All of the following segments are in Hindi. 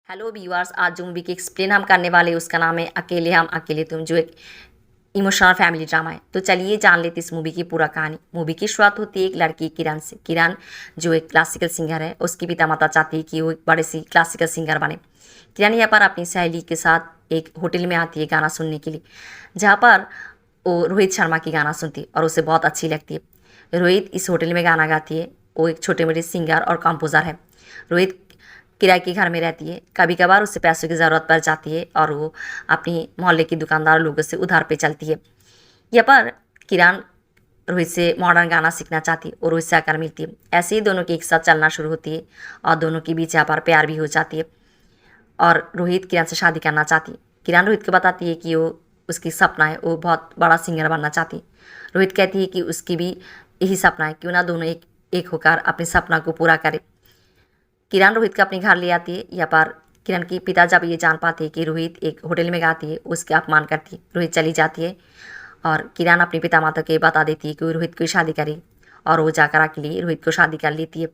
हेलो व्यूअर्स, आज जो मूवी की एक्सप्लेन हम करने वाले हैं उसका नाम है अकेले हम अकेले तुम, जो एक इमोशनल फैमिली ड्रामा है। तो चलिए जान लेते इस मूवी की पूरा कहानी। मूवी की शुरुआत होती है एक लड़की किरण से। किरण जो एक क्लासिकल सिंगर है, उसकी पिता माता चाहती है कि वो एक बड़े सी क्लासिकल सिंगर बने। किरण यहाँ पर अपनी सहेली के साथ एक होटल में आती है गाना सुनने के लिए, जहाँ पर वो रोहित शर्मा की गाना सुनती है और उसे बहुत अच्छी लगती है। रोहित इस होटल में गाना गाती है। वो एक छोटे मोटे सिंगर और कंपोज़र है। रोहित किराए के घर में रहती है। कभी कभार उसे पैसों की ज़रूरत पड़ जाती है और वो अपनी मोहल्ले की दुकानदार लोगों से उधार पे चलती है। यहाँ पर किरण रोहित से मॉडर्न गाना सीखना चाहती है और रोहित से आकर मिलती है। ऐसे ही दोनों की एक साथ चलना शुरू होती है और दोनों के बीच यहाँ पर प्यार भी हो जाती है और रोहित किरण से शादी करना चाहती है। किरण रोहित को बताती है कि वो उसकी सपना है, वो बहुत बड़ा सिंगर बनना चाहती है। रोहित कहती है कि उसकी भी यही सपना है, क्यों ना दोनों एक एक होकर अपने सपना को पूरा करें। किरण रोहित को अपने घर ले आती है। यहाँ पर किरण के पिता जब ये जान पाते हैं कि रोहित एक होटल में गाती है, उसके अपमान करती है। रोहित चली जाती है और किरण अपने पिता माता को बता देती है कि वो रोहित को शादी करेगी और वो जाकर अकेले रोहित को शादी कर लेती है।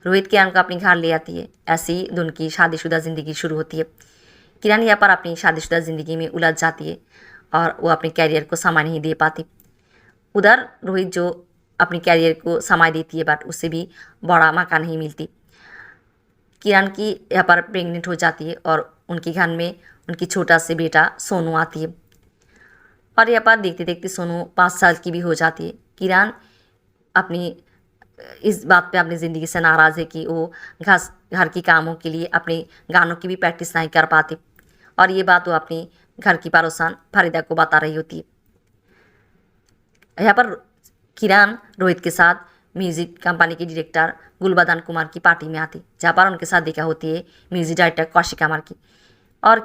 रोहित किरण को अपने घर ले आती है। ऐसे ही दोनों की शादीशुदा ज़िंदगी शुरू होती है। किरण यहाँ पर अपनी शादीशुदा ज़िंदगी में उलझ जाती है और वो अपने कैरियर को समय नहीं दे पाती। उधर रोहित जो अपने कैरियर को समय देती है, बट उससे भी बड़ा मौका नहीं मिलती। किरण की यहाँ पर प्रेग्नेंट हो जाती है और उनके घर में उनकी छोटा सी बेटा सोनू आती है और यहाँ पर देखते देखते सोनू 5 साल की भी हो जाती है। किरण अपनी इस बात पे अपनी ज़िंदगी से नाराज़ है कि वो घर के कामों के लिए अपने गानों की भी प्रैक्टिस नहीं कर पाती और ये बात वो अपनी घर की पड़ोसन फरीदा को बता रही होती है। यहाँ पर किरण रोहित के साथ म्यूज़िक कंपनी के डायरेक्टर गुलबदन कुमार की पार्टी में आती, जहाँ पर उनके साथ देखा होती है म्यूज़िक डायरेक्टर कौशिक कुमार की। और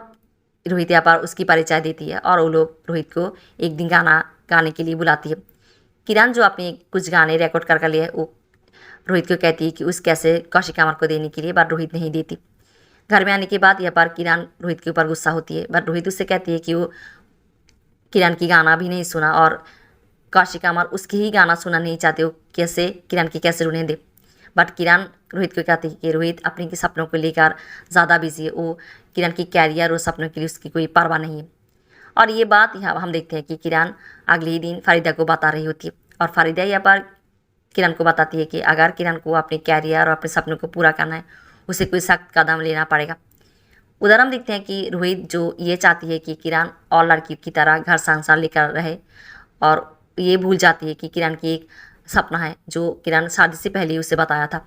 रोहित यहाँ पर उसकी परिचय देती है और वो लोग रोहित को एक दिन गाना गाने के लिए बुलाती है। किरण जो अपने कुछ गाने रिकॉर्ड कर लिए, वो रोहित को कहती है कि उस कैसे कौशिक कुमार को देने के लिए, बट रोहित नहीं देती। घर में आने के बाद यहाँ पर किरण रोहित के ऊपर गुस्सा होती है, बट रोहित उससे कहती है कि वो किरण की गाना भी नहीं सुना और कौशिक कुमार उसकी ही गाना सुनना नहीं चाहते हो, कैसे किरण की कैसे उन्हें दे। बट किरण रोहित को कहती है कि रोहित अपने के सपनों को लेकर ज़्यादा बिजी है, वो किरण की कैरियर और सपनों के लिए उसकी कोई परवाह नहीं है। और ये बात यहाँ हम देखते हैं कि किरण अगले ही दिन फरीदा को बता रही होती है और फरीदा यहाँ पर किरण को बताती है कि अगर किरण को अपने कैरियर और अपने सपनों को पूरा करना है, उसे कोई सख्त कदम लेना पड़ेगा। उधर हम देखते हैं कि रोहित जो ये चाहती है कि किरण और लड़कियों की तरह घर संसार लेकर रहे और ये भूल जाती है कि किरण की एक सपना है जो किरण शादी से पहले ही उसे बताया था।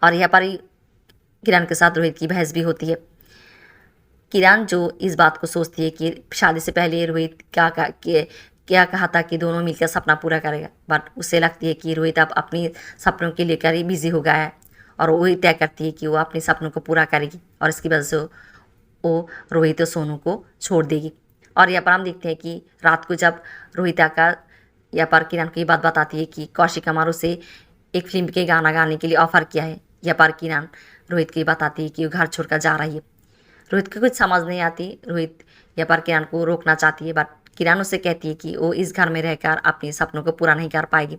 और यहाँ पर ही किरण के साथ रोहित की बहस भी होती है। किरण जो इस बात को सोचती है कि शादी से पहले रोहित क्या कहा था कि दोनों मिलकर सपना पूरा करेगा, बट उसे लगती है कि रोहित अब अपने सपनों के लेकर ही बिजी हो गया है और वही तय करती है कि वो अपने सपनों को पूरा करेगी और इसकी वजह से वो रोहित और सोनू को छोड़ देगी। और यहाँ पर हम देखते हैं कि रात को जब रोहित आकर यहाँ पर किरण को ये बात बताती है कि कौशिक कुमार उसे एक फिल्म के गाना गाने के लिए ऑफ़र किया है। यहाँ पर किरण रोहित को ये बताती है कि वो घर छोड़कर जा रही है। रोहित को कुछ समझ नहीं आती। रोहित यहाँ पर किरण को रोकना चाहती है, बट किरण उसे कहती है कि वो इस घर में रहकर अपने सपनों को पूरा नहीं कर पाएगी।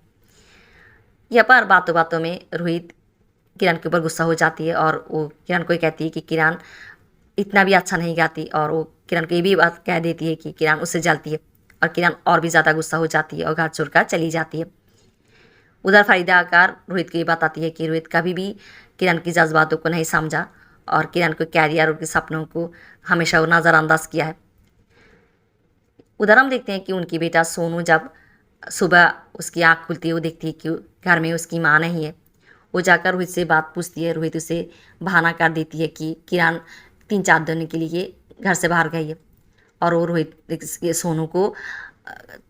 यहाँ पर बातों बातों में रोहित किरण के ऊपर गुस्सा हो जाती है और वो किरण को ये कहती है कि किरण इतना भी अच्छा नहीं गाती और वो किरण को ये भी बात कह देती है कि किरण उससे जलती है और किरण और भी ज़्यादा गुस्सा हो जाती है और घर छोड़कर चली जाती है। उधर फरीदा आकर रोहित को ये बताती है कि रोहित कभी भी किरण की जज्बातों को नहीं समझा और किरण को कैरियर और के सपनों को हमेशा वो नज़रअंदाज किया है। उधर हम देखते हैं कि उनकी बेटा सोनू जब सुबह उसकी आँख खुलती है, वो देखती है कि घर में उसकी माँ नहीं है। वो जाकर रोहित से बात पूछती है। रोहित उसे बहाना कर देती है कि किरण 3-4 दिन के लिए घर से बाहर गई है और वो रोहित सोनू को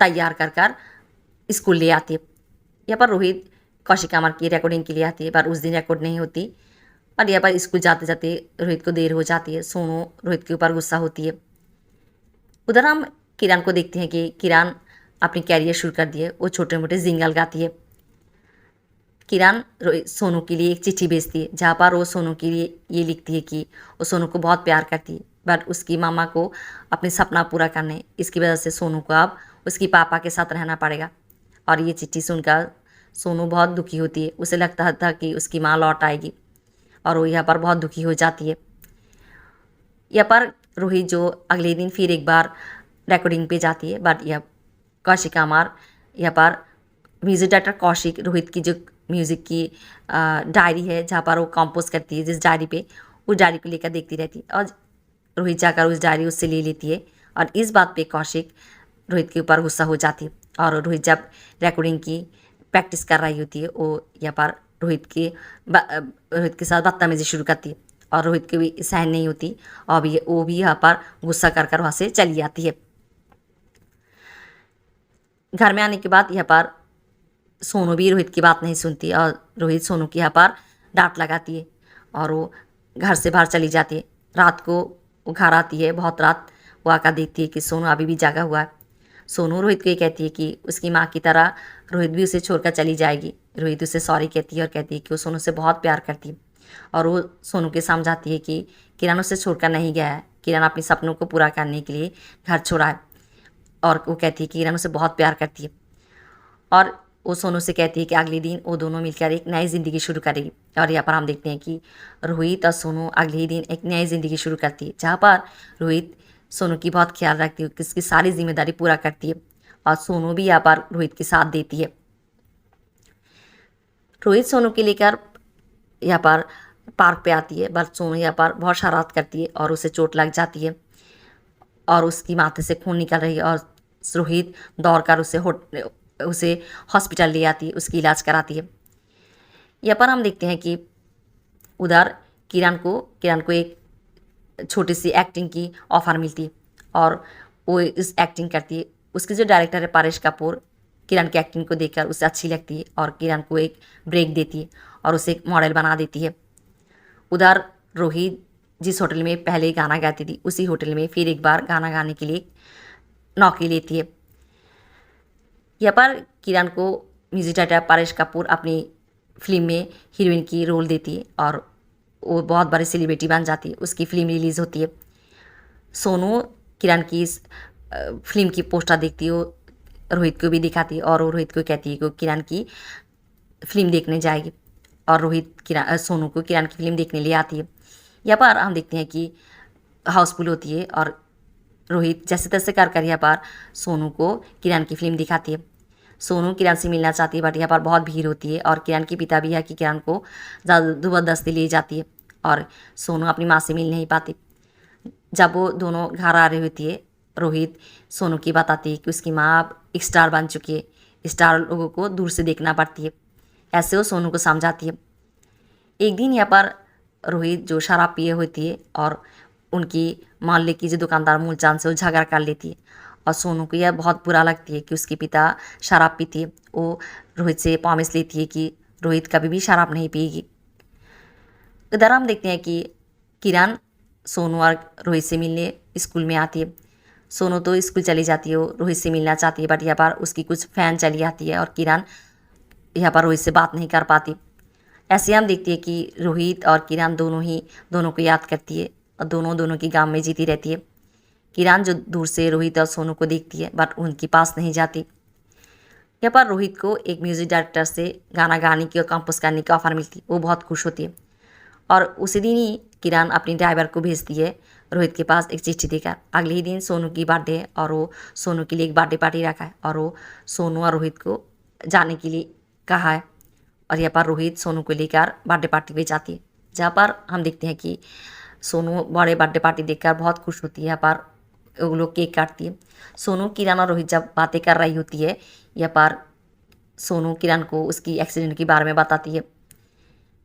तैयार कर स्कूल ले आती है। यहाँ पर रोहित कौशिक कुमार की रिकॉर्डिंग के लिए आती है, पर उस दिन रिकॉर्ड नहीं होती और यहाँ पर स्कूल जाते जाते रोहित को देर हो जाती है। सोनू रोहित के ऊपर गुस्सा होती है। उधर हम किरण को देखते हैं कि किरण अपनी कैरियर शुरू कर दिए। वो छोटे मोटे जिंगल गाती है। किरण सोनू के लिए एक चिट्ठी भेजती है, जहाँ पर वो सोनू के लिए ये लिखती है कि वो सोनू को बहुत प्यार करती है, बट उसकी मामा को अपनी सपना पूरा करने इसकी वजह से सोनू को अब उसकी पापा के साथ रहना पड़ेगा। और ये चिट्ठी सुनकर सोनू बहुत दुखी होती है। उसे लगता था कि उसकी माँ लौट आएगी और वो यहाँ पर बहुत दुखी हो जाती है। यहाँ पर रोहित जो अगले दिन फिर एक बार रिकॉर्डिंग पे जाती है, बट यह कौशिक अमार यहाँ पर म्यूज़िक डायरेक्टर कौशिक रोहित की जो म्यूज़िक की डायरी है जहाँ पर वो कंपोज करती है, जिस डायरी पे उस डायरी को लेकर देखती रहती है और रोहित जाकर उस डायरी उससे ले लेती है। और इस बात पे कौशिक रोहित के ऊपर गुस्सा हो जाती है और रोहित जब रिकॉर्डिंग की प्रैक्टिस कर रही होती है वो यहाँ पर रोहित के साथ बदतमीजी शुरू करती है और रोहित की भी सहन नहीं होती और वो भी यहाँ पर गुस्सा कर कर वहाँ से चली जाती है। घर में आने के बाद यहाँ पर सोनू भी रोहित की बात नहीं सुनती और रोहित सोनू की यहाँ पर डांट लगाती है और वो घर से बाहर चली जाती है। रात को वो घर आती है, बहुत रात वो आकर देखती है कि सोनू अभी भी जागा हुआ है। सोनू रोहित को ये कहती है कि उसकी माँ की तरह रोहित भी उसे छोड़कर चली जाएगी। रोहित उसे सॉरी कहती है और कहती है कि वो सोनू से बहुत प्यार करती है और वो सोनू के समझाती है कि किरण उसे छोड़कर नहीं गया है, किरण अपने सपनों को पूरा करने के लिए घर छोड़ा है और वो कहती है कि किरण उसे बहुत प्यार करती है। और वो सोनू से कहती है कि अगले दिन वो दोनों मिलकर एक नई ज़िंदगी शुरू करेगी। और यहाँ पर हम देखते हैं कि रोहित और सोनू अगले ही दिन एक नई ज़िंदगी शुरू करती है, जहाँ पर रोहित सोनू की बहुत ख्याल रखती है, उसकी सारी जिम्मेदारी पूरा करती है और सोनू भी यहाँ पर रोहित के साथ देती है। रोहित सोनू के लेकर यहाँ पर पार्क पे आती है, बट सोनू यहाँ पर बहुत शरारत करती है और उसे चोट लग जाती है और उसकी माथे से खून निकल रही है और रोहित दौड़कर उसे हॉस्पिटल ले आती है, उसकी इलाज कराती है। यहाँ पर हम देखते हैं कि उधर किरण को एक छोटी सी एक्टिंग की ऑफ़र मिलती है और वो इस एक्टिंग करती है। उसकी जो डायरेक्टर है परेश कपूर किरण की एक्टिंग को देखकर उसे अच्छी लगती है और किरण को एक ब्रेक देती है और उसे एक मॉडल बना देती है। उधर रोहित जिस होटल में पहले गाना गाती थी उसी होटल में फिर एक बार गाना गाने के लिए नौकरी लेती है। यहाँ पर किरण को म्यूजिक डायरेक्टर परेश कपूर अपनी फिल्म में हीरोइन की रोल देती है और वो बहुत बड़ी सेलिब्रिटी बन जाती है। उसकी फिल्म रिलीज़ होती है। सोनू किरण की इस फिल्म की पोस्टर देखती है, वो रोहित को भी दिखाती है और वो रोहित को कहती है कि किरण की फिल्म देखने जाएगी और सोनू को किरण की फिल्म देखने लिए आती है। यहाँ पर हम देखते हैं कि हाउसफुल होती है और रोहित जैसे तैसे कर यहाँ पर सोनू को किरण की फिल्म दिखाती है। सोनू किरण से मिलना चाहती है, बट यहाँ पर बहुत भीड़ होती है और किरण के पिता भी है कि किरण को ज़बरदस्ती ले जाती है और सोनू अपनी माँ से मिल नहीं पाती। जब वो दोनों घर आ रही होती है, रोहित सोनू की बताती है कि उसकी माँ अब एक स्टार बन चुकी है, स्टार लोगों को दूर से देखना पड़ती है, ऐसे वो सोनू को समझाती है। एक दिन यहाँ पर रोहित जो शराब पिए होती है और उनकी मोहल्ले की जो दुकानदार मूलचांद से वो झगड़ा कर लेती है और सोनू को यह बहुत बुरा लगती है कि उसके पिता शराब पीती है। वो रोहित से प्रॉमिस लेती है कि रोहित कभी भी शराब नहीं पिएगी। इधर हम देखते हैं कि किरण सोनू और रोहित से मिलने स्कूल में आती है। सोनू तो स्कूल चली जाती है, वो रोहित से मिलना चाहती है, बट यहाँ पर उसकी कुछ फैन चली आती है और किरण यहाँ पर रोहित से बात नहीं कर पाती। ऐसे हम देखते हैं कि रोहित और किरण दोनों को याद करती है और दोनों की गाँव में जीती रहती है। किरण जो दूर से रोहित और सोनू को देखती है बट उनके पास नहीं जाती। यहाँ पर रोहित को एक म्यूज़िक डायरेक्टर से गाना गाने की और कंपोज करने की ऑफ़र मिलती है, वो बहुत खुश होती है और उसी दिन ही किरण अपनी ड्राइवर को भेजती है रोहित के पास एक चिट्ठी देकर। अगले ही दिन सोनू की बर्थडे है और वो सोनू के लिए एक बर्थडे पार्टी रखा है और वो सोनू और रोहित को जाने के लिए कहा है और यहाँ पर रोहित सोनू को लेकर बर्थडे पार्टी पे जाती है, जहाँ पर हम देखते हैं कि सोनू बड़े बर्थडे पार्टी देखकर बहुत खुश होती है। यहाँ पर वो लोग केक काटती है। सोनू किरण और रोहित जब बातें कर रही होती है, यहाँ पर सोनू किरण को उसकी एक्सीडेंट के बारे में बताती है।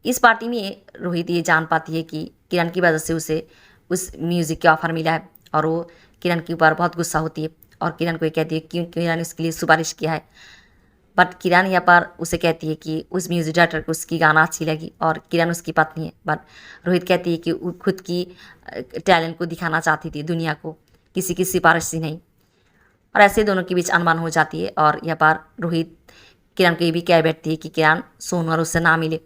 इस पार्टी में रोहित ये जान पाती है कि किरण की वजह से उसे उस म्यूज़िक के ऑफ़र मिला है और वो किरण के ऊपर बहुत गुस्सा होती है और किरण को ये कहती है क्यों किरण ने उसके लिए सिफारिश किया है। बट किरण यहाँ पर उसे कहती है कि उस म्यूज़िक डायरेक्टर को उसकी गाना अच्छी लगी और किरण उसकी पत्नी है। बट रोहित कहती है कि वो खुद की टैलेंट को दिखाना चाहती थी दुनिया को, किसी की सिफारिश से नहीं। और ऐसे दोनों के बीच अनबन हो जाती है और यहाँ पर रोहित किरण को ये भी कह बैठती है कि किरण सोनू और उससे ना मिले,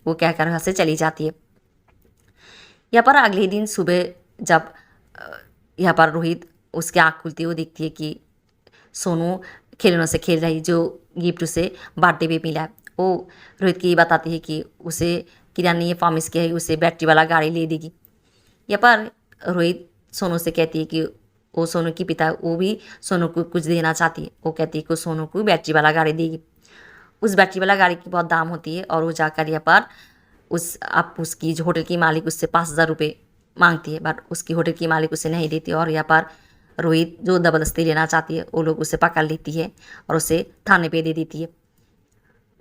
वो कहकर वहाँ से चली जाती है। यहाँ पर अगले दिन सुबह जब यहाँ पर रोहित उसकी आँख खुलती है, वो देखती है कि सोनू खिलौनों से खेल रही जो गिफ्ट उसे बर्थडे पे मिला है। वो रोहित की ये बताती है कि उसे किरण ने ये प्रॉमिस किया है उसे बैटरी वाला गाड़ी ले देगी। यहाँ पर रोहित सोनू से कहती है कि वो सोनू की पिता वो भी सोनू को कुछ देना चाहती है। वो कहती है कि सोनू को बैटरी वाला गाड़ी देगी। उस बैटरी वाला गाड़ी की बहुत दाम होती है और वो जाकर यहाँ पर उसकी जो होटल की मालिक उससे 5,000 रुपये मांगती है, बट उसकी होटल की मालिक उसे नहीं देती और यहाँ पर रोहित जो ज़बरदस्ती लेना चाहती है वो लोग उसे पकड़ लेती है और उसे थाने पे दे देती है।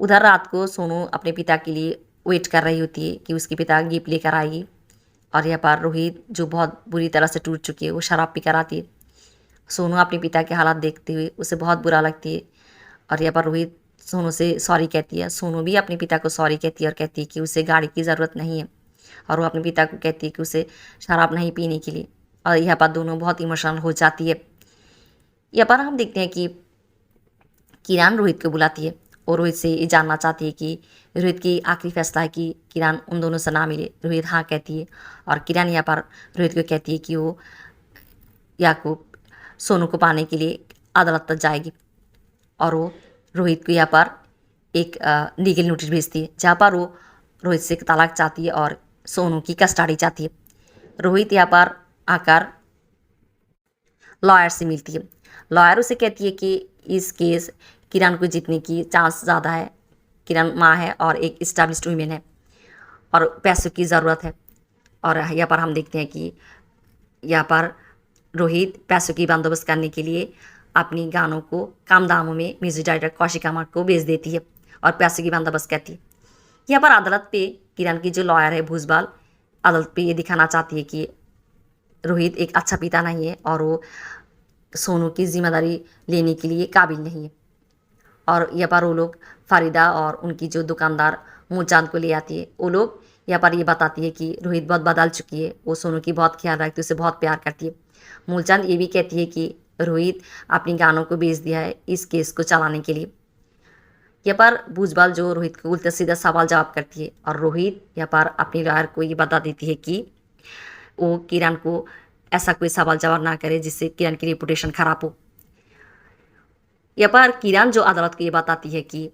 उधर रात को सोनू अपने पिता के लिए वेट कर रही होती है कि उसके पिता गिफ्ट लेकर आएगी और यहाँ पर रोहित जो बहुत बुरी तरह से टूट चुकी है वो शराब पी कर आती है। सोनू अपने पिता के हालात देखते हुए उसे बहुत बुरा लगती है और यहाँ पर रोहित सोनू से सॉरी कहती है। सोनू भी अपने पिता को सॉरी कहती है और कहती है कि उसे गाड़ी की ज़रूरत नहीं है और वो अपने पिता को कहती है कि उसे शराब नहीं पीने के लिए, और यहाँ पर दोनों बहुत इमोशनल हो जाती है। यहाँ पर हम देखते हैं कि किरण रोहित को बुलाती है और रोहित से ये जानना चाहती है कि रोहित की आखिरी फैसला है कि किरण उन दोनों से ना मिले। रोहित हाँ कहती है और किरण यहाँ पर रोहित को कहती है कि वो याकूब सोनू को पाने के लिए अदालत तक जाएगी और वो रोहित को यहाँ पर एक लीगल नोटिस भेजती है जहाँ पर वो रोहित से तलाक चाहती है और सोनू की कस्टडी चाहती है। रोहित यहाँ पर आकर लॉयर से मिलती है। लॉयर उसे कहती है कि इस केस किरण को जीतने की चांस ज़्यादा है। किरण माँ है और एक इस्टेब्लिश्ड वुमेन है और पैसों की ज़रूरत है। और यहाँ पर हम देखते हैं कि यहाँ पर रोहित पैसों की बंदोबस्त करने के लिए अपनी गानों को कम दामों में म्यूजिक डायरेक्टर कौशिक कुमार को बेच देती है और पैसों की बंदोबस्त करती है। यहाँ पर अदालत पे किरण की जो लॉयर है भूसबाल अदालत पे ये दिखाना चाहती है कि रोहित एक अच्छा पिता नहीं है और वो सोनू की जिम्मेदारी लेने के लिए काबिल नहीं है। और यहाँ पर वो लोग फरीदा और उनकी जो दुकानदार मूलचांद को ले आती है। वो लोग यहाँ पर ये बताती है कि रोहित बहुत बदल चुकी है, वो सोनू की बहुत ख्याल रखती है, उसे बहुत प्यार करती है। मूलचंद ये भी कहती है कि रोहित अपनी गानों को बेच दिया है इस केस को चलाने के लिए। यहाँ पर भूसबाल जो रोहित को उल्टा सीधा सवाल जवाब करती है और रोहित यहाँ पर अपनी लॉयर को ये बता देती है कि वो किरण को ऐसा कोई सवाल जवाब ना करे जिससे किरण की रेपुटेशन खराब हो। यहाँ पर किरण जो अदालत को ये बताती है कि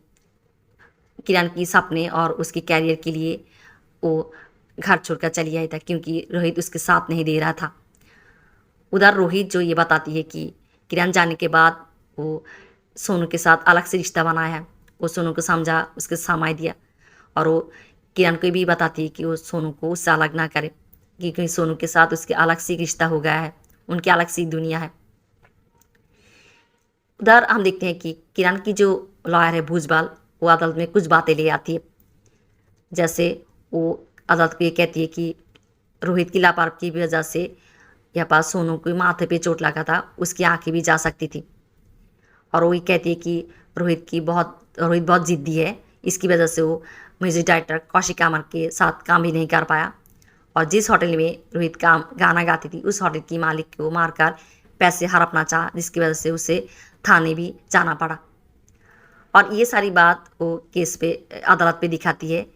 किरण की सपने और उसके कैरियर के लिए वो घर छोड़कर चली आई था क्योंकि रोहित उसके साथ नहीं दे रहा था। उधर रोहित जो ये बताती है कि किरण जाने के बाद वो सोनू के साथ अलग से रिश्ता बनाया है। वो सोनू को समझा, उसके समय दिया और वो किरण को भी बताती है कि वो सोनू को उससे अलग ना करे क्योंकि सोनू के साथ उसके अलग से रिश्ता हो गया है, उनकी अलग सी दुनिया है। उधर हम देखते हैं कि किरण की जो लॉयर है भूसबाल वो अदालत में कुछ बातें ले आती है। जैसे वो अदालत को ये कहती है कि रोहित की लापरवाही की वजह से यहाँ पर सोनू को माथे पे चोट लगा था, उसकी आंखें भी जा सकती थी। और वो ये कहती है कि रोहित बहुत ज़िद्दी है, इसकी वजह से वो म्यूजिक डायरेक्टर कौशिक कुमार के साथ काम भी नहीं कर पाया और जिस होटल में रोहित गाना गाती थी उस होटल की मालिक को मारकर पैसे हड़पना चाहा, जिसकी वजह से उसे थाने भी जाना पड़ा। और ये सारी बात वो केस पे अदालत पे दिखाती है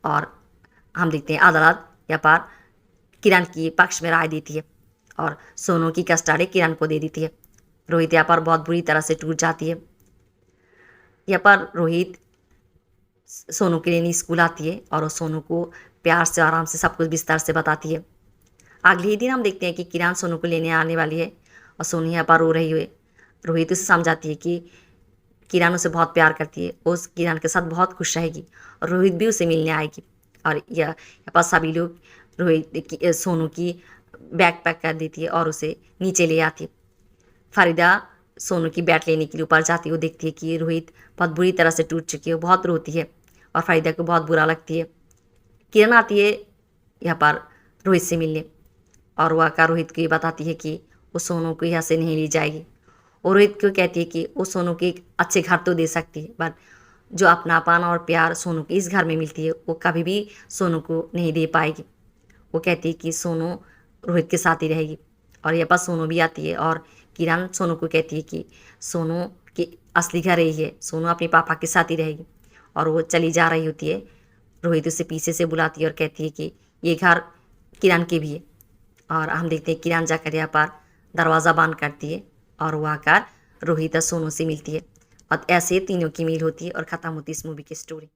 और हम देखते हैं अदालत यहाँ पर किरण की पक्ष में राय देती है और सोनू की कस्टडी किरण को दे देती है। रोहित यहाँ पर बहुत बुरी तरह से टूट जाती है। यहाँ पर रोहित सोनू के लिए स्कूल आती है और वो सोनू को प्यार से आराम से सब कुछ विस्तार से बताती है। अगले ही दिन हम देखते हैं कि किरण सोनू को लेने आने वाली है और सोनू यहाँ पर रो रही हुई। रोहित उसे समझाती है कि किरण उसे बहुत प्यार करती है, वो उस किरण के साथ बहुत खुश रहेगी और रोहित भी उसे मिलने आएगी। और यहाँ पर सभी लोग सोनू की बैग पैक कर देती है और उसे नीचे ले आती है। फरीदा सोनू की बैट लेने के लिए ऊपर जाती है। वो देखती है कि रोहित बहुत बुरी तरह से टूट चुकी है, वो बहुत रोती है और फरीदा को बहुत बुरा लगती है। किरण आती है यहाँ पर रोहित से मिलने और वो आकर रोहित को ये बताती है कि वो सोनू को यहाँ से नहीं ले जाएगी। और रोहित को कहती है कि वो सोनू को एक अच्छे घर तो दे सकती है, बट जो अपनापन और प्यार सोनू को इस घर में मिलती है वो कभी भी सोनू को नहीं दे पाएगी। वो कहती है कि सोनू रोहित के साथ ही रहेगी। और यहाँ पर सोनू भी आती है और किरण सोनू को कहती है कि सोनू की असली घर यही है, सोनू अपने पापा के साथ ही रहेगी। और वो चली जा रही होती है। रोहित उसे पीछे से बुलाती है और कहती है कि ये घर किरण के भी है। और हम देखते हैं किरण जाकर यहाँ पर दरवाज़ा बंद करती है और वो आकर रोहित और सोनू से मिलती है और ऐसे तीनों की मील होती है और ख़त्म होती है इस मूवी की स्टोरी।